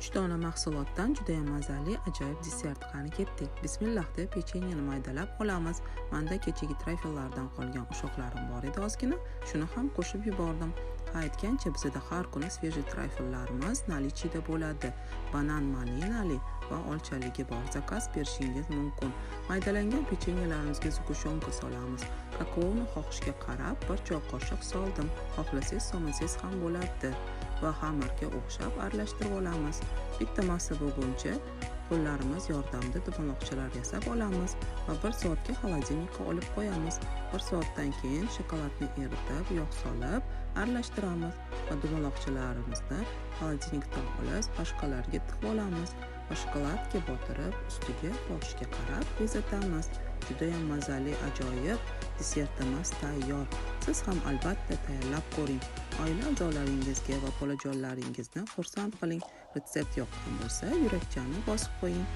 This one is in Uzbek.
3 dona mahsulotdan juda ham mazali ajoyib desert. Qani ketdik. Bismillah deb pechenyeni maydalab olamiz. Menda kechagi trayfellardan qolgan ushoqlarim bor edi ozgina, shuni ham qo'shib yubordim. Aytgancha bizda har kuni svejiy trayfellarimiz nalichida bo'ladi. Banan malinali va olchaligi bor. Zakaz berishingiz mumkin. Maydalangan pechenyalarimizga zugushyonka solamiz. Kakaoni xohishga qarab 1 choy qoshiq soldim. Xohlasangiz solmasangiz ham bo'ladi. Va xamirga o'xshab aralashtirib olamiz. Bitta massa bo'lguncha qo'llarimiz yordamida dumaloqchalar yasab olamiz va 1 soatga xolodilnikka olib qo'yamiz. 1 soatdan keyin shokoladni eritib, yog' solib aralashtiramiz va dumaloqchalarimizni xolodilnikdan olib boshqalarga tiqib olamiz va shokoladga botirib, ustiga xohishga qarab bezatamiz. Juda ham mazali ajoyib desertimiz tayyor. Siz ham albatta tayyorlab ko'ring. Oila a'zolaringizga va bolajonlaringizni xursand qiling. Retsept yoqqan bo'lsa, yurakchani bosib qo'ying.